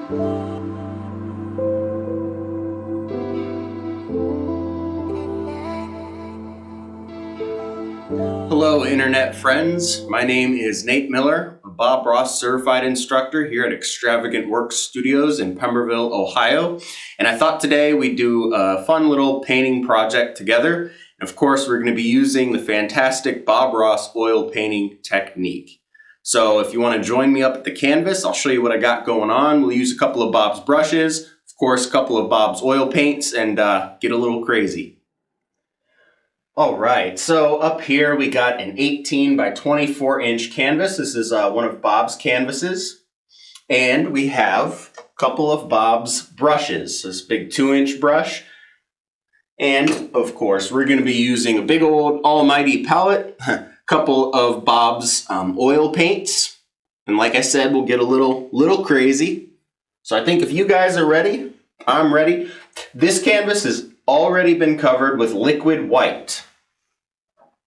Hello Internet friends, my name is Nate Miller, a Bob Ross certified instructor here at Extravagant Studios in Pemberville, Ohio. And I thought today we'd do a fun little painting project together. And of course, we're going to be using the fantastic Bob Ross oil painting technique. So if you want to join me up at the canvas, I'll show you what I got going on. We'll use a couple of Bob's brushes, of course, a couple of Bob's oil paints, and get a little crazy. All right, so up here we got an 18 by 24 inch canvas. This is one of Bob's canvases. And we have a couple of Bob's brushes. This big 2-inch brush. And of course, we're going to be using a big old almighty palette, a couple of Bob's oil paints. And like I said, we'll get a little crazy. So I think if you guys are ready, I'm ready. This canvas has already been covered with liquid white.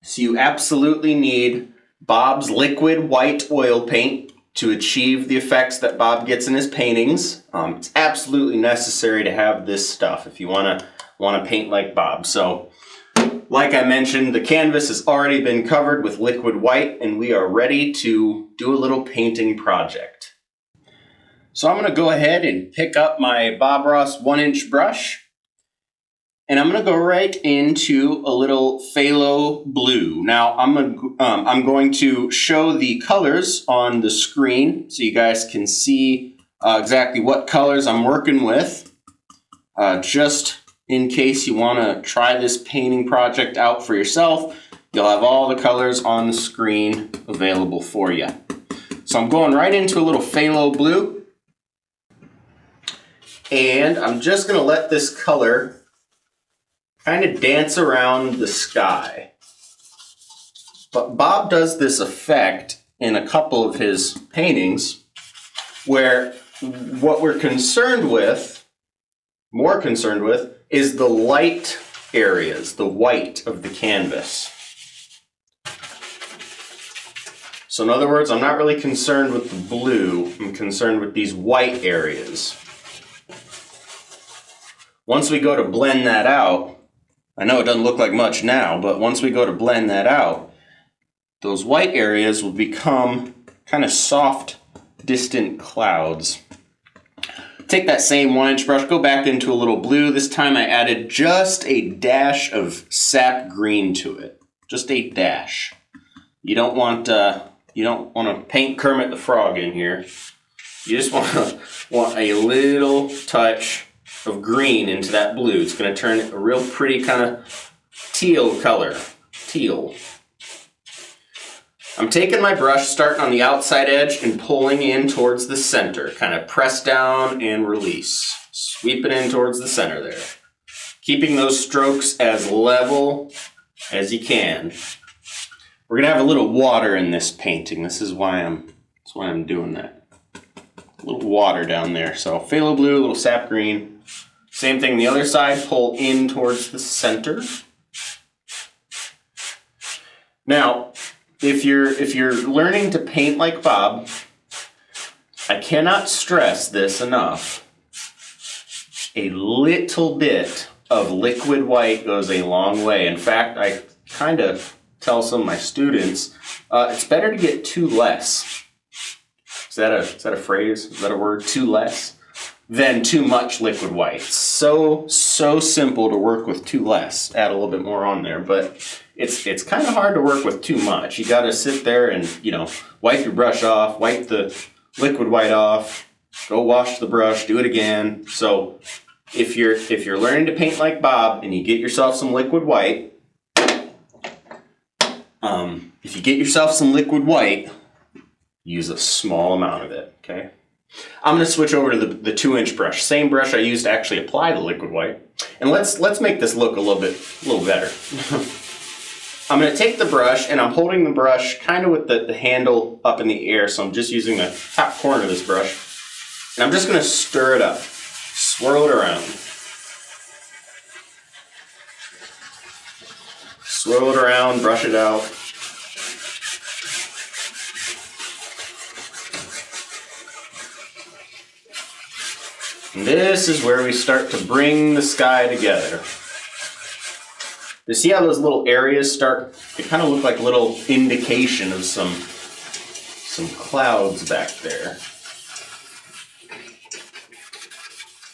So you absolutely need Bob's liquid white oil paint to achieve the effects that Bob gets in his paintings. It's absolutely necessary to have this stuff if you want to paint like Bob. So, like I mentioned, the canvas has already been covered with liquid white, and we are ready to do a little painting project. So I'm going to go ahead and pick up my Bob Ross 1-inch brush. And I'm going to go right into a little phthalo blue. Now, I'm going to show the colors on the screen so you guys can see exactly what colors I'm working with. Just in case you want to try this painting project out for yourself, you'll have all the colors on the screen available for you. So I'm going right into a little phthalo blue. And I'm just going to let this color kind of dance around the sky. But Bob does this effect in a couple of his paintings where what we're more concerned with, is the light areas, the white of the canvas. So in other words, I'm not really concerned with the blue, I'm concerned with these white areas. Once we go to blend that out, I know it doesn't look like much now, but once we go to blend that out, those white areas will become kind of soft, distant clouds. Take that same 1-inch brush, go back into a little blue. This time I added just a dash of sap green to it. Just a dash. You don't want to paint Kermit the Frog in here. You just want a little touch of green into that blue. It's going to turn it a real pretty kind of teal color. Teal. I'm taking my brush, starting on the outside edge and pulling in towards the center. Kind of press down and release. Sweep it in towards the center there. Keeping those strokes as level as you can. We're going to have a little water in this painting. That's why I'm doing that. A little water down there. So phthalo blue, a little sap green. Same thing the other side, pull in towards the center. Now, if you're learning to paint like Bob, I cannot stress this enough. A little bit of liquid white goes a long way. In fact, I kind of tell some of my students, it's better to get too less. Is that a phrase? Is that a word? Too less? Than too much liquid white. So simple to work with too less. Add a little bit more on there, but it's kind of hard to work with too much. You got to sit there and, wipe your brush off, wipe the liquid white off, go wash the brush, do it again. So if you're learning to paint like Bob and you get yourself some liquid white, use a small amount of it, okay? I'm going to switch over to the 2-inch brush. Same brush I used to actually apply the liquid white. And let's make this look a little better. I'm going to take the brush, and I'm holding the brush kind of with the handle up in the air, so I'm just using the top corner of this brush. And I'm just going to stir it up, swirl it around. Swirl it around, brush it out. And this is where we start to bring the sky together. You see how those little areas start, they kind of look like little indication of some clouds back there.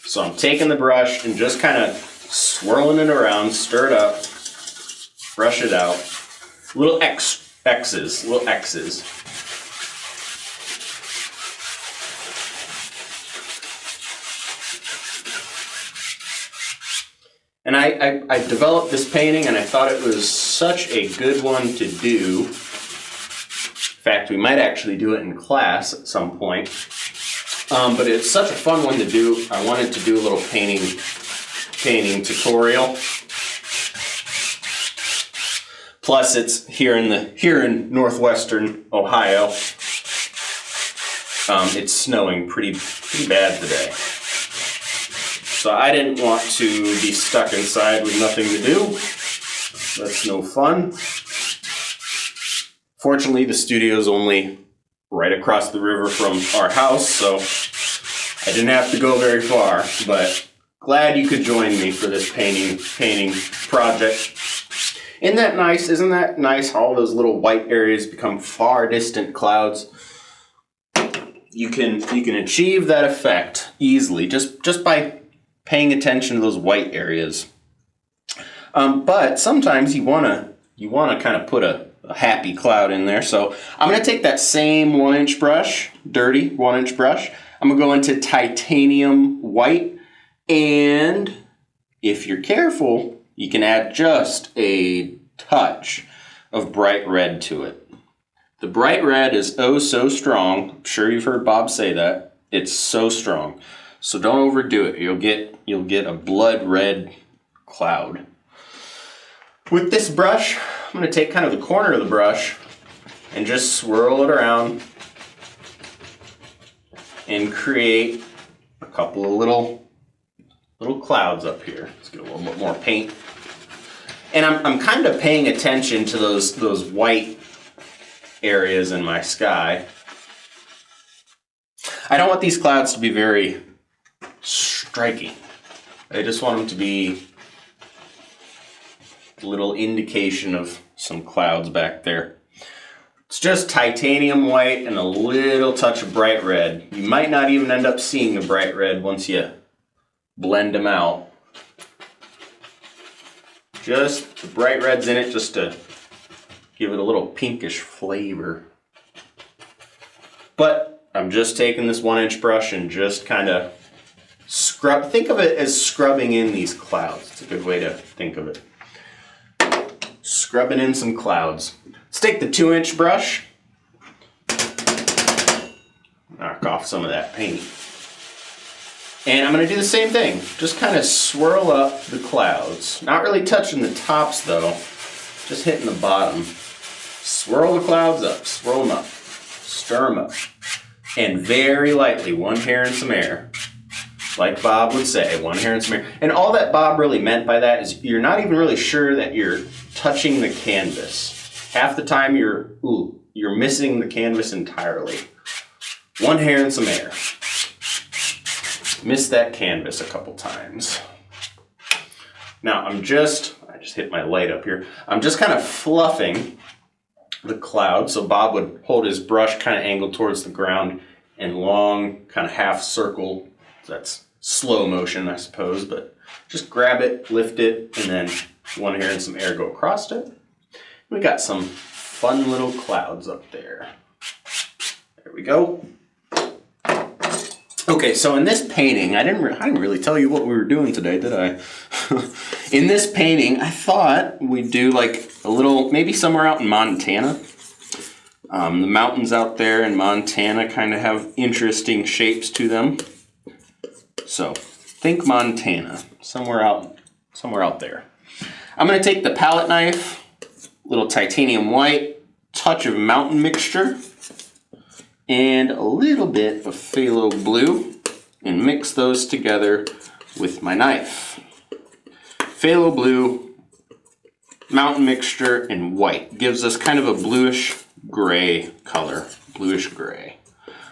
So I'm taking the brush and just kind of swirling it around, stir it up, brush it out. Little X's. And I developed this painting and I thought it was such a good one to do. In fact, we might actually do it in class at some point. But it's such a fun one to do. I wanted to do a little painting tutorial. Plus, it's here in northwestern Ohio. It's snowing pretty bad today. So I didn't want to be stuck inside with nothing to do. That's no fun. Fortunately, the studio's only right across the river from our house, so I didn't have to go very far, but glad you could join me for this painting project. Isn't that nice? Isn't that nice how all those little white areas become far distant clouds? You can achieve that effect easily just by paying attention to those white areas. But sometimes you wanna kind of put a happy cloud in there. So I'm gonna take that same 1-inch brush, dirty 1-inch brush. I'm gonna go into titanium white, and if you're careful, you can add just a touch of bright red to it. The bright red is oh so strong. I'm sure you've heard Bob say that. It's so strong. So don't overdo it. You'll get a blood red cloud. With this brush, I'm going to take kind of the corner of the brush and just swirl it around and create a couple of little clouds up here. Let's get a little bit more paint. And I'm kind of paying attention to those white areas in my sky. I don't want these clouds to be very striking. I just want them to be a little indication of some clouds back there. It's just titanium white and a little touch of bright red. You might not even end up seeing the bright red once you blend them out. Just the bright red's in it just to give it a little pinkish flavor. But I'm just taking this 1-inch brush and just kind of scrub. Think of it as scrubbing in these clouds. It's a good way to think of it. Scrubbing in some clouds. Let's take the 2-inch brush. Knock off some of that paint. And I'm going to do the same thing. Just kind of swirl up the clouds. Not really touching the tops though. Just hitting the bottom. Swirl the clouds up. Swirl them up. Stir them up. And very lightly, one hair and some air. Like Bob would say, one hair and some air. And all that Bob really meant by that is you're not even really sure that you're touching the canvas. Half the time you're missing the canvas entirely. One hair and some air. Missed that canvas a couple times. Now I just hit my light up here. I'm just kind of fluffing the cloud. So Bob would hold his brush kind of angled towards the ground and long kind of half circle. That's slow motion, I suppose, but just grab it, lift it, and then one hair and some air go across it. We got some fun little clouds up there. There we go. Okay, so in this painting, I didn't really tell you what we were doing today, did I? In this painting, I thought we'd do like a little, maybe somewhere out in Montana. The mountains out there in Montana kind of have interesting shapes to them. So think Montana, somewhere out there. I'm going to take the palette knife, little titanium white, touch of mountain mixture, and a little bit of phthalo blue, and mix those together with my knife. Phthalo blue, mountain mixture, and white gives us kind of a bluish gray color, bluish gray.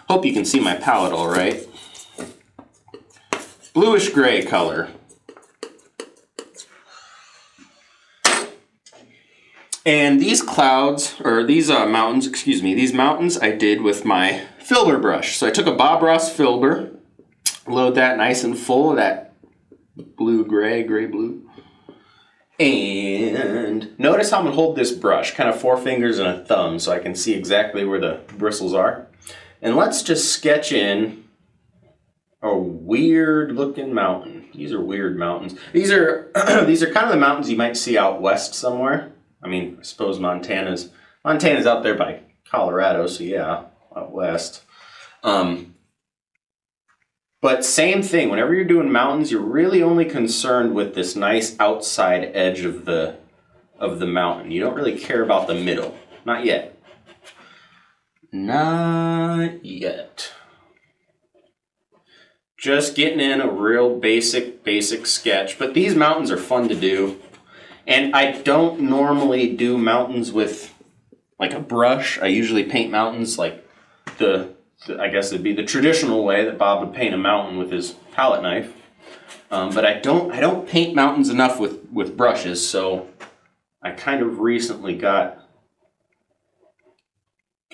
Hope you can see my palette all right. bluish gray color. And these clouds, or these mountains, excuse me, these mountains I did with my filber brush. So I took a Bob Ross filber, load that nice and full of that blue-gray, gray-blue. And notice how I'm gonna hold this brush, kind of 4 fingers and a thumb, so I can see exactly where the bristles are. And let's just sketch in a weird-looking mountain. These are weird mountains. These are these are kind of the mountains you might see out west somewhere. I mean, I suppose Montana's out there by Colorado, so yeah, out west. But same thing, whenever you're doing mountains, you're really only concerned with this nice outside edge of the mountain. You don't really care about the middle. Not yet. Not yet. Just getting in a real basic sketch. But these mountains are fun to do. And I don't normally do mountains with like a brush. I usually paint mountains like I guess it'd be the traditional way that Bob would paint a mountain with his palette knife. But I don't paint mountains enough with brushes, so I kind of recently got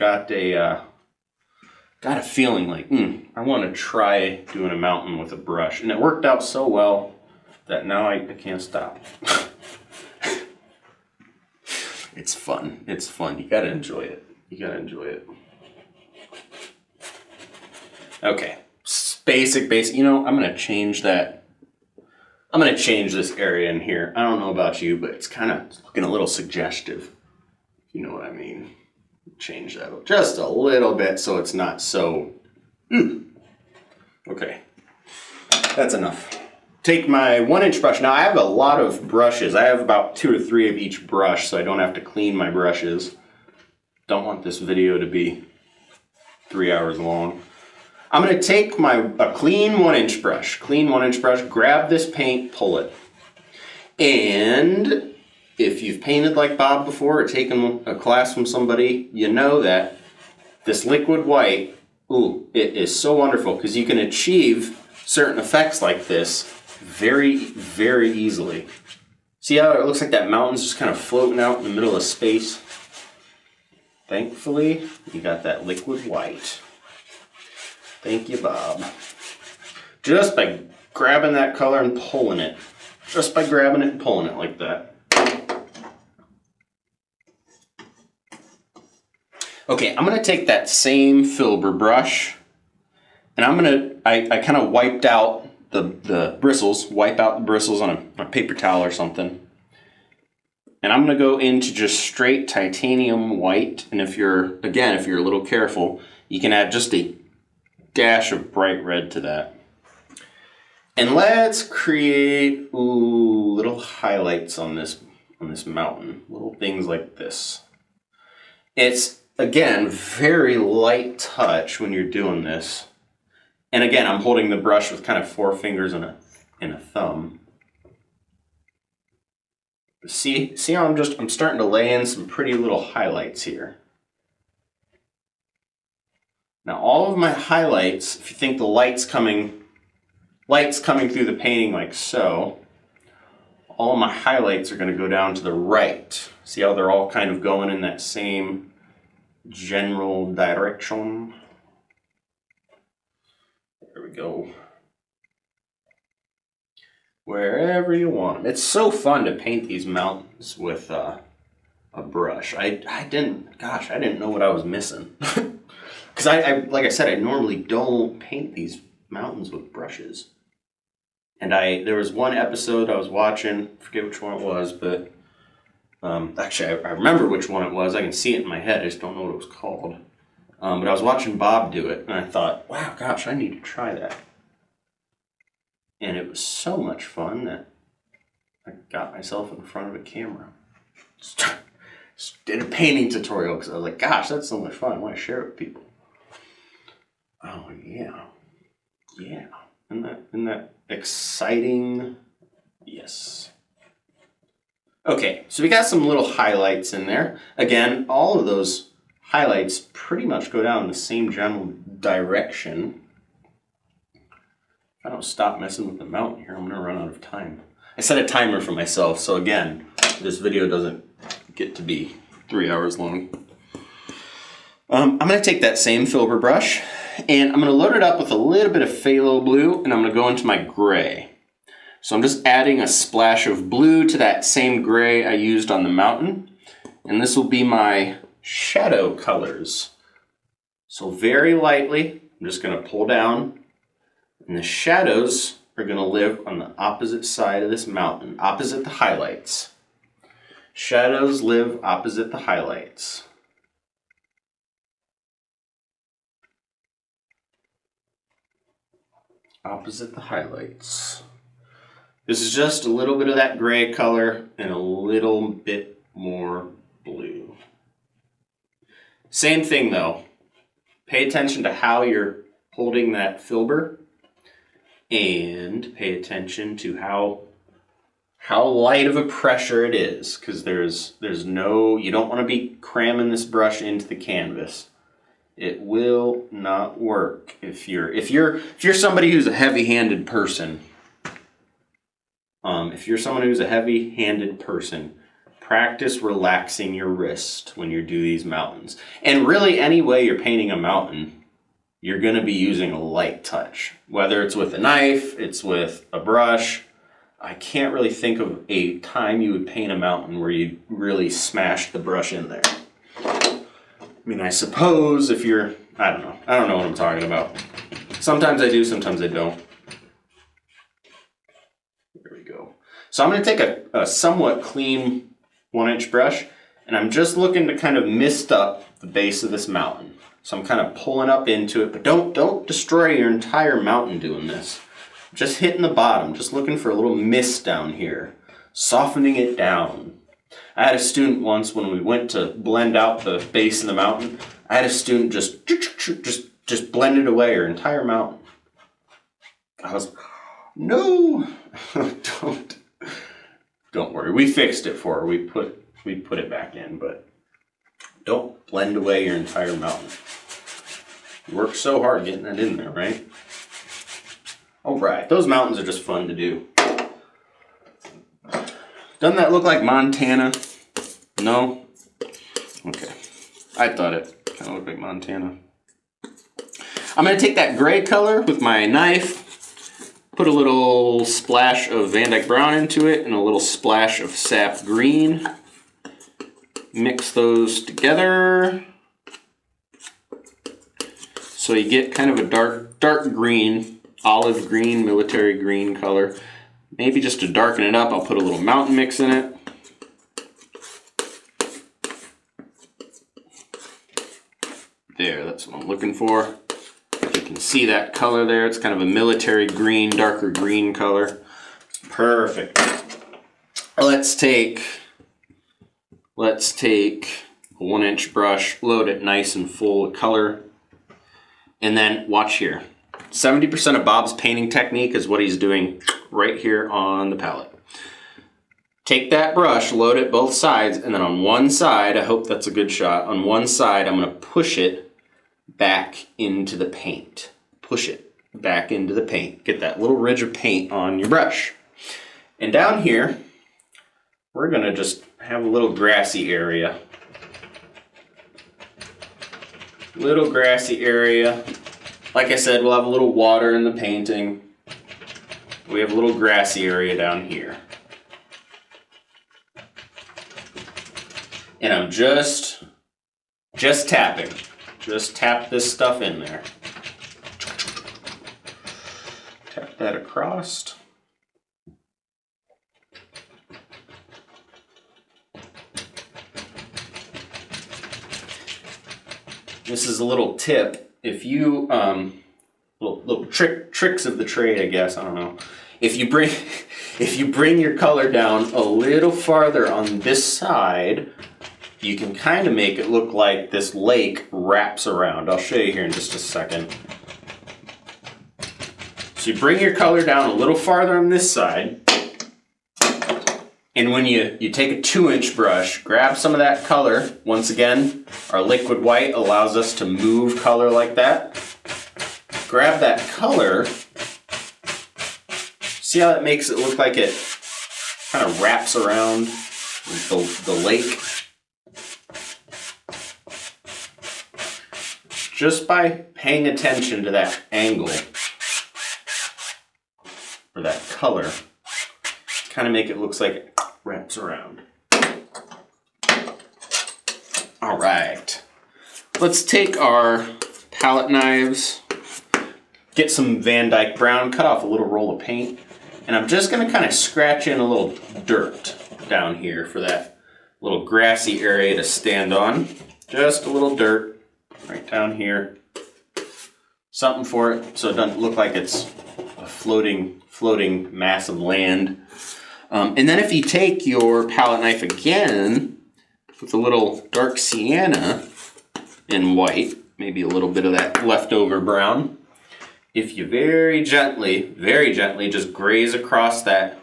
a feeling like I want to try doing a mountain with a brush, and it worked out so well that now I can't stop. It's fun. It's fun. You gotta enjoy it. You gotta enjoy it. Okay. Basic. You know, I'm gonna change that. I'm gonna change this area in here. I don't know about you, but it's kind of looking a little suggestive. If you know what I mean. Change that just a little bit so it's not so. Okay. That's enough. Take my 1-inch brush. Now I have a lot of brushes. I have about 2 or 3 of each brush, so I don't have to clean my brushes. Don't want this video to be 3 hours long. I'm going to take a clean 1-inch brush. Grab this paint, pull it. And if you've painted like Bob before or taken a class from somebody, you know that this liquid white, it is so wonderful because you can achieve certain effects like this very, very easily. See how it looks like that mountain's just kind of floating out in the middle of space? Thankfully, you got that liquid white. Thank you, Bob. Just by grabbing that color and pulling it. Just by grabbing it and pulling it like that. Okay, I'm going to take that same filber brush and I kind of wiped out the bristles, wipe out the bristles on a paper towel or something. And I'm going to go into just straight titanium white. And if you're a little careful, you can add just a dash of bright red to that. And let's create little highlights on this mountain. Little things like this. It's, again, very light touch when you're doing this. And again, I'm holding the brush with kind of 4 fingers and a thumb. See how I'm starting to lay in some pretty little highlights here. Now all of my highlights, if you think the light's coming through the painting like so, all of my highlights are going to go down to the right. See how they're all kind of going in that same general direction? There we go. Wherever you want them. It's so fun to paint these mountains with a brush. I didn't know what I was missing. Because like I said, I normally don't paint these mountains with brushes. And there was one episode I was watching, I forget which one it was, but actually I remember which one it was. I can see it in my head, I just don't know what it was called. But I was watching Bob do it, and I thought, wow, gosh, I need to try that. And it was so much fun that I got myself in front of a camera. Just did a painting tutorial because I was like, gosh, that's so much fun. I want to share it with people. Oh, yeah. Yeah. Isn't that exciting? Yes. Okay, so we got some little highlights in there. Again, all of those highlights pretty much go down in the same general direction. If I don't stop messing with the mount here, I'm gonna run out of time. I set a timer for myself, so again, this video doesn't get to be 3 hours long. I'm gonna take that same filber brush and I'm gonna load it up with a little bit of phthalo blue, and I'm gonna go into my gray. So I'm just adding a splash of blue to that same gray I used on the mountain, and this will be my shadow colors. So very lightly, I'm just gonna pull down, and the shadows are gonna live on the opposite side of this mountain, opposite the highlights. Shadows live opposite the highlights. Opposite the highlights. This is just a little bit of that gray color and a little bit more blue. Same thing though. Pay attention to how you're holding that filber, and pay attention to how light of a pressure it is, because you don't want to be cramming this brush into the canvas. It will not work if you're somebody who's a heavy-handed person. If you're someone who's a heavy-handed person, practice relaxing your wrist when you do these mountains. And really, any way you're painting a mountain, you're going to be using a light touch. Whether it's with a knife, it's with a brush. I can't really think of a time you would paint a mountain where you really smash the brush in there. I mean, I suppose if you're, I don't know what I'm talking about. Sometimes I do, sometimes I don't. There we go. So I'm going to take a somewhat clean 1-inch brush, and I'm just looking to kind of mist up the base of this mountain. So I'm kind of pulling up into it, but don't destroy your entire mountain doing this. Just hitting the bottom, just looking for a little mist down here, softening it down. I had a student once when we went to blend out the base of the mountain. I had a student just blended away her entire mountain. I was, no, don't worry. We fixed it for her. We put it back in, but don't blend away your entire mountain. You worked so hard getting that in there, right? All right, those mountains are just fun to do. Doesn't that look like Montana? No? Okay. I thought it kind of looked like Montana. I'm going to take that gray color with my knife, put a little splash of Van Dyke Brown into it and a little splash of sap green. Mix those together so you get kind of a dark green, olive green, military green color. Maybe just to darken it up, I'll put a little mountain mix in it. There, that's what I'm looking for. You can see that color there. It's kind of a military green, darker green color. Perfect. Let's take a 1-inch brush, load it nice and full of color, and then watch here. 70% of Bob's painting technique is what he's doing right here on the palette. Take that brush, load it both sides, and then on one side, I hope that's a good shot, on one side I'm going to push it back into the paint. Push it back into the paint. Get that little ridge of paint on your brush. And down here, we're going to just have a little grassy area. Little grassy area. Like I said, we'll have a little water in the painting. We have a little grassy area down here. And I'm just tapping. Just tap this stuff in there. Tap that across. This is a little tip. If you, little tricks of the trade, I guess, I don't know. If you bring your color down a little farther on this side, you can kind of make it look like this lake wraps around. I'll show you here in just a second. So you bring your color down a little farther on this side, and when you take a 2-inch brush, grab some of that color. Once again, our liquid white allows us to move color like that. Grab that color See how it makes it look like it kind of wraps around the lake? Just by paying attention to that angle or that color, kind of make it look like it wraps around. All right, let's take our palette knives, get some Van Dyke Brown, cut off a little roll of paint, and I'm just gonna kind of scratch in a little dirt down here for that little grassy area to stand on. Just a little dirt right down here. Something for it so it doesn't look like it's a floating mass of land. And then if you take your palette knife again with a little dark sienna in white, maybe a little bit of that leftover brown, if you very gently just graze across that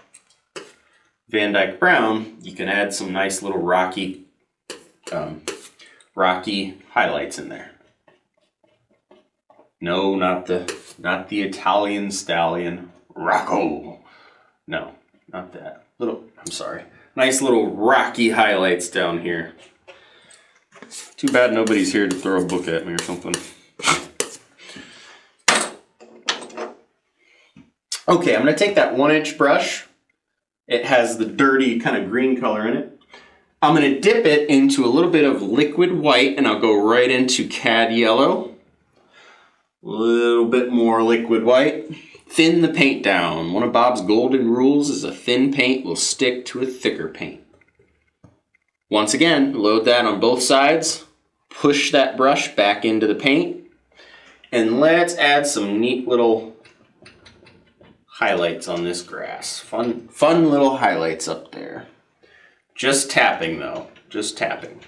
Van Dyke Brown, you can add some nice little rocky highlights in there. No, not the Italian stallion, Rocco. No, not that. I'm sorry. Nice little rocky highlights down here. Too bad nobody's here to throw a book at me or something. Okay, I'm gonna take that 1-inch brush. It has the dirty kind of green color in it. I'm gonna dip it into a little bit of liquid white and I'll go right into cad yellow. A little bit more liquid white. Thin the paint down. One of Bob's golden rules is a thin paint will stick to a thicker paint. Once again, load that on both sides. Push that brush back into the paint. And let's add some neat little highlights on this grass. Fun little highlights up there. Just tapping though, just tapping.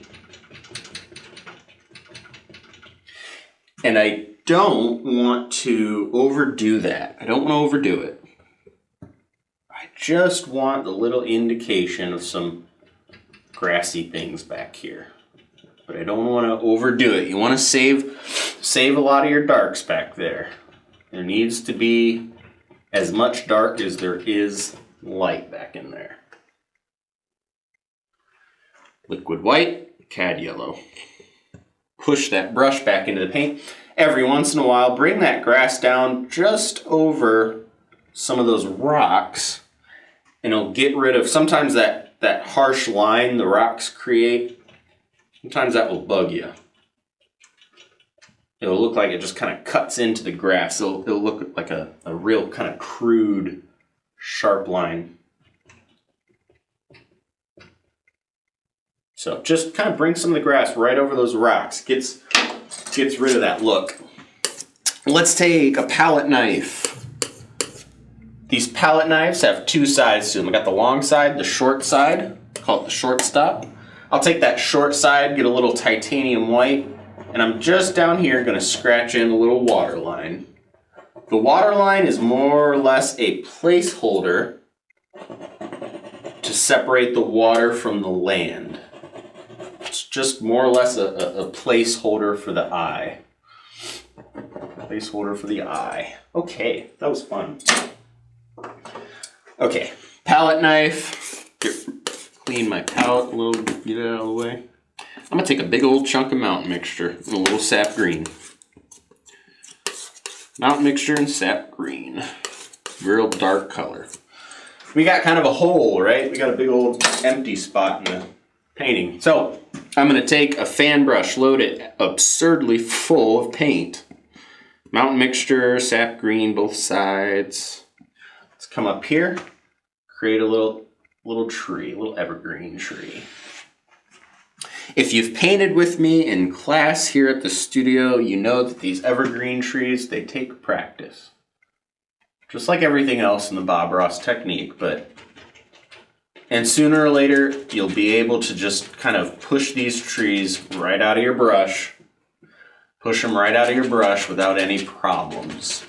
And I don't want to overdo that. I don't want to overdo it. I just want a little indication of some grassy things back here. But I don't want to overdo it. You want to save a lot of your darks back there. There needs to be as much dark as there is light back in there. Liquid white, cad yellow. Push that brush back into the paint. Every once in a while, bring that grass down just over some of those rocks, and it'll get rid of sometimes that harsh line the rocks create. Sometimes that will bug you. It'll look like it just kind of cuts into the grass. It'll look like a real kind of crude, sharp line. So just kind of bring some of the grass right over those rocks. Gets rid of that look. Let's take a palette knife. These palette knives have two sides to them. I got the long side, the short side. Call it the short stop. I'll take that short side, get a little titanium white, and I'm just down here going to scratch in a little water line. The water line is more or less a placeholder to separate the water from the land. It's just more or less a placeholder for the eye. Placeholder for the eye. Okay, that was fun. Okay, palette knife. Clean my palette a little, get it out of the way. I'm gonna take a big old chunk of mountain mixture and a little sap green. Mountain mixture and sap green. Real dark color. We got kind of a hole, right? We got a big old empty spot in the painting. So I'm gonna take a fan brush, load it absurdly full of paint. Mountain mixture, sap green, both sides. Let's come up here, create a little tree, a little evergreen tree. If you've painted with me in class here at the studio, you know that these evergreen trees, they take practice. Just like everything else in the Bob Ross technique, and sooner or later, you'll be able to just kind of push these trees right out of your brush. Push them right out of your brush without any problems.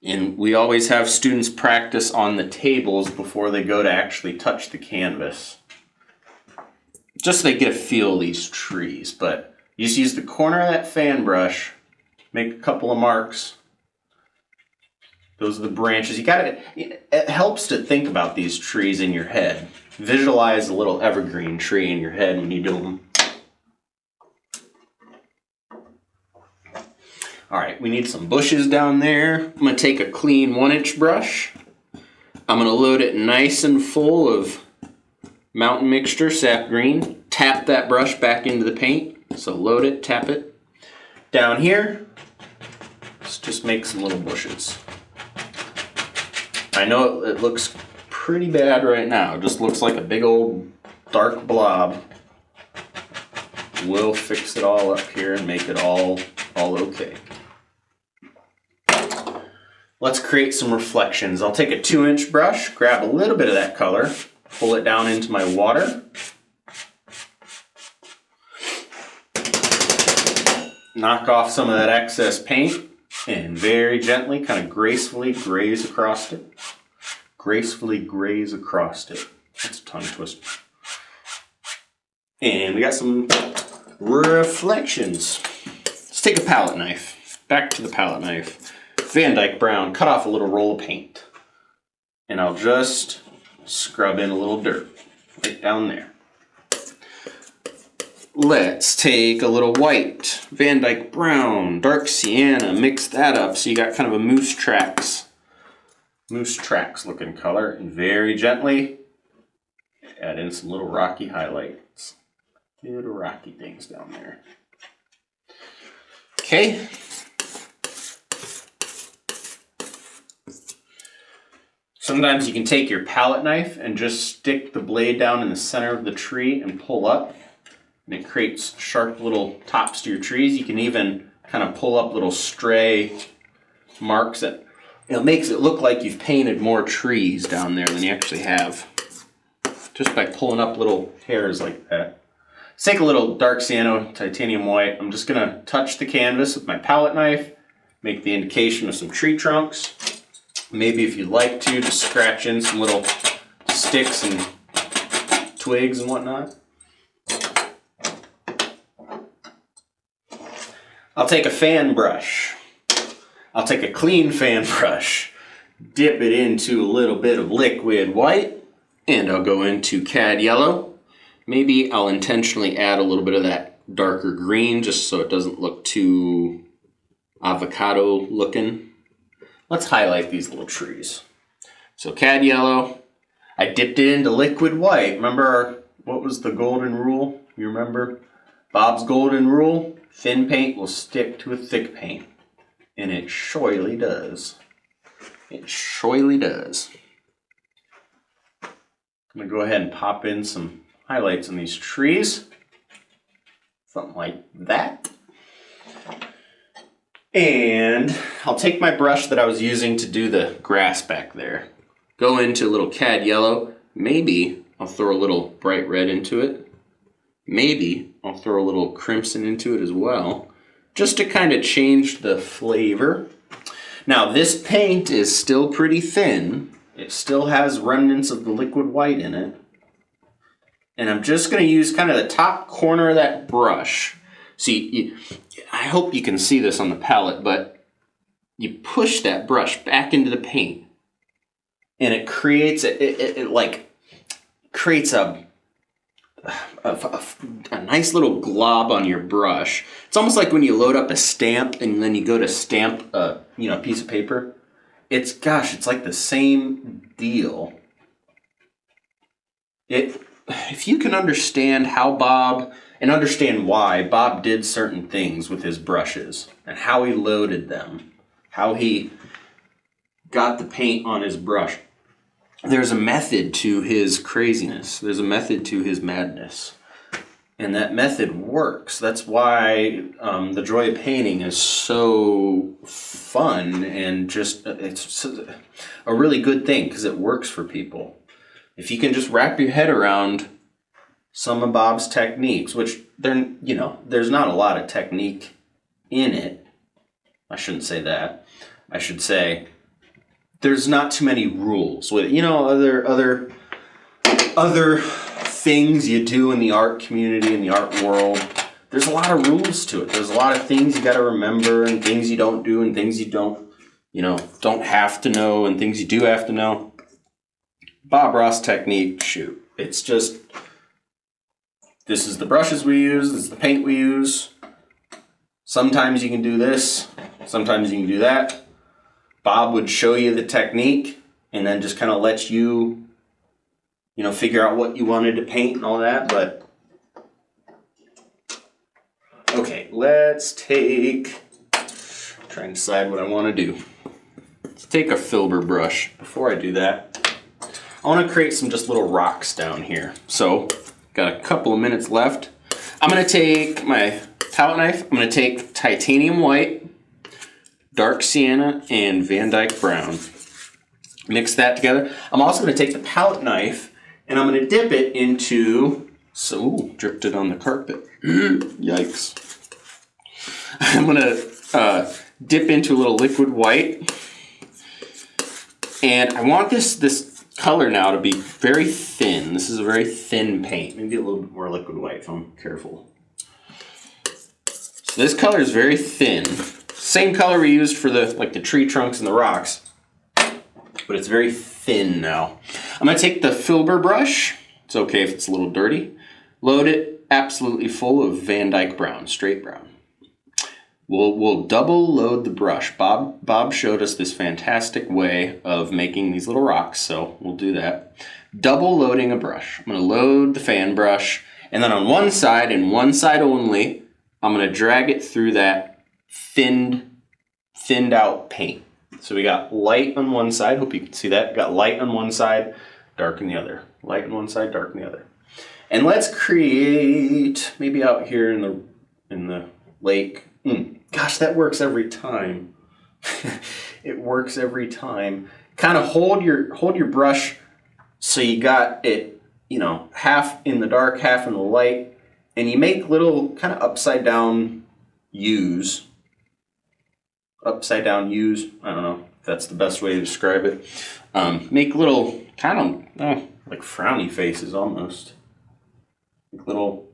And we always have students practice on the tables before they go to actually touch the canvas. Just so they get a feel of these trees. But you just use the corner of that fan brush, make a couple of marks, Those are the branches. It helps to think about these trees in your head. Visualize a little evergreen tree in your head when you build them. All right, we need some bushes down there. I'm gonna take a clean 1-inch brush. I'm gonna load it nice and full of mountain mixture, sap green. Tap that brush back into the paint. So load it, tap it. Down here, let's just make some little bushes. I know it looks pretty bad right now. It just looks like a big old dark blob. We'll fix it all up here and make it all okay. Let's create some reflections. I'll take a 2-inch brush, grab a little bit of that color, pull it down into my water. Knock off some of that excess paint and very gently, kind of gracefully graze across it. Gracefully graze across it. That's a tongue twister. And we got some reflections. Let's take a palette knife. Back to the palette knife. Van Dyke brown, cut off a little roll of paint. And I'll just scrub in a little dirt right down there. Let's take a little white, Van Dyke brown, dark sienna, mix that up so you got kind of a moose tracks looking color, and very gently add in some little rocky highlights. Little rocky things down there. Okay. Sometimes you can take your palette knife and just stick the blade down in the center of the tree and pull up. And it creates sharp little tops to your trees. You can even kind of pull up little stray marks that it makes it look like you've painted more trees down there than you actually have. Just by pulling up little hairs like that. Let's take a little dark sienna, titanium white. I'm just gonna touch the canvas with my palette knife, make the indication of some tree trunks. Maybe if you'd like to, just scratch in some little sticks and twigs and whatnot. I'll take a fan brush. I'll take a clean fan brush, dip it into a little bit of liquid white, and I'll go into cad yellow. Maybe I'll intentionally add a little bit of that darker green just so it doesn't look too avocado looking. Let's highlight these little trees. So cad yellow, I dipped it into liquid white. Remember what was the golden rule? You remember Bob's golden rule? Thin paint will stick to a thick paint. And it surely does. It surely does. I'm gonna go ahead and pop in some highlights on these trees. Something like that. And I'll take my brush that I was using to do the grass back there. Go into a little cad yellow. Maybe I'll throw a little bright red into it. Maybe I'll throw a little crimson into it as well, just to kind of change the flavor. Now this paint is still pretty thin. It still has remnants of the liquid white in it. And I'm just going to use kind of the top corner of that brush. See, I hope you can see this on the palette, but you push that brush back into the paint and it creates creates a nice little glob on your brush. It's almost like when you load up a stamp and then you go to stamp a piece of paper. It's like the same deal. If you can understand how Bob and understand why Bob did certain things with his brushes and how he loaded them, how he got the paint on his brush. There's a method to his craziness. There's a method to his madness. And that method works. That's why the joy of painting is so fun and it's a really good thing because it works for people. If you can just wrap your head around some of Bob's techniques, which there's not a lot of technique in it. I shouldn't say that. I should say there's not too many rules with other things you do in the art community, in the art world. There's a lot of rules to it. There's a lot of things you got to remember and things you don't do and things you don't you know, don't have to know and things you do have to know. Bob Ross technique, shoot. It's just, this is the brushes we use, this is the paint we use. Sometimes you can do this, sometimes you can do that. Bob would show you the technique and then just kind of let you, you know, figure out what you wanted to paint and all that, but okay, let's take, try and decide what I want to do. Let's take a filber brush. Before I do that, I want to create some just little rocks down here. So, got a couple of minutes left. I'm going to take my palette knife. I'm going to take titanium white, dark sienna, and Van Dyke brown. Mix that together. I'm also going to take the palette knife and I'm going to dip it into, ooh, dripped it on the carpet. Yikes. I'm going to dip into a little liquid white. And I want this color now to be very thin. This is a very thin paint. Maybe a little bit more liquid white if I'm careful. So this color is very thin. Same color we used for the tree trunks and the rocks, but it's very thin now. I'm gonna take the filber brush. It's okay if it's a little dirty. Load it absolutely full of Van Dyke brown, straight brown. We'll double load the brush. Bob showed us this fantastic way of making these little rocks, so we'll do that. Double loading a brush. I'm going to load the fan brush, and then on one side and one side only, I'm going to drag it through that thinned out paint. So we got light on one side. Hope you can see that. Got light on one side, dark on the other. Light on one side, dark on the other. And let's create maybe out here in the lake. Gosh, that works every time. It works every time. Kind of hold your brush so you got it, you know, half in the dark, half in the light, and you make little kind of upside down U's. Upside down U's. I don't know if that's the best way to describe it. Make little kind of like frowny faces almost. Like little.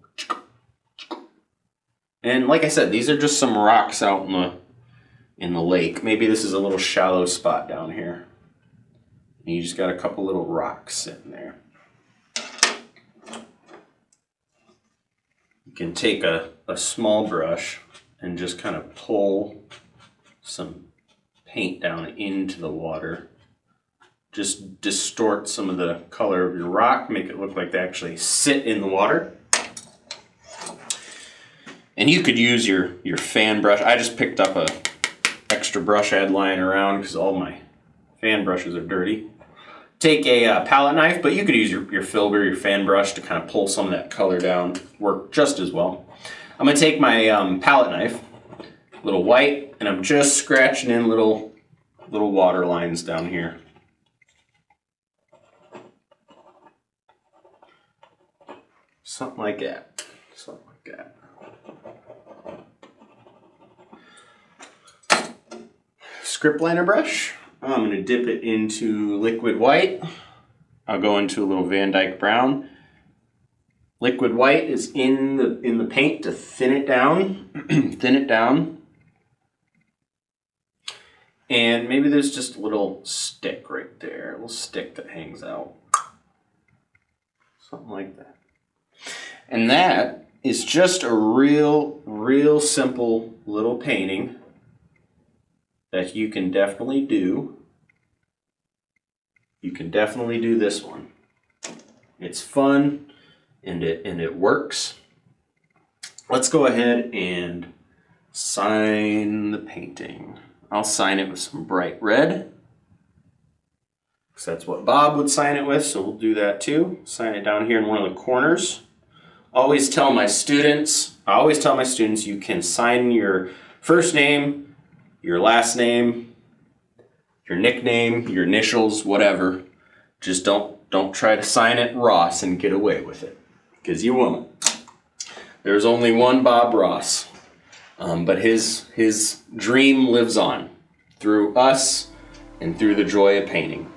And like I said, these are just some rocks out in the lake. Maybe this is a little shallow spot down here. And you just got a couple little rocks sitting there. You can take a small brush and just kind of pull some paint down into the water. Just distort some of the color of your rock, make it look like they actually sit in the water. And you could use your fan brush. I just picked up a extra brush I had lying around because all my fan brushes are dirty. Take a palette knife, but you could use your filber, your fan brush to kind of pull some of that color down. Work just as well. I'm going to take my palette knife, a little white, and I'm just scratching in little water lines down here. Something like that. Something like that. Script liner brush. I'm going to dip it into liquid white. I'll go into a little Van Dyke brown. Liquid white is in the paint to thin it down. Thin it down. And maybe there's just a little stick right there. A little stick that hangs out. Something like that. And that is just a real simple little painting that you can definitely do. You can definitely do this one. It's fun and it works. Let's go ahead and sign the painting. I'll sign it with some bright red, because that's what Bob would sign it with, so we'll do that too. Sign it down here in one of the corners. I always tell my students you can sign your first name, your last name, your nickname, your initials, whatever. Just don't try to sign it Ross and get away with it, because you won't. There's only one Bob Ross, but his dream lives on through us and through the joy of painting.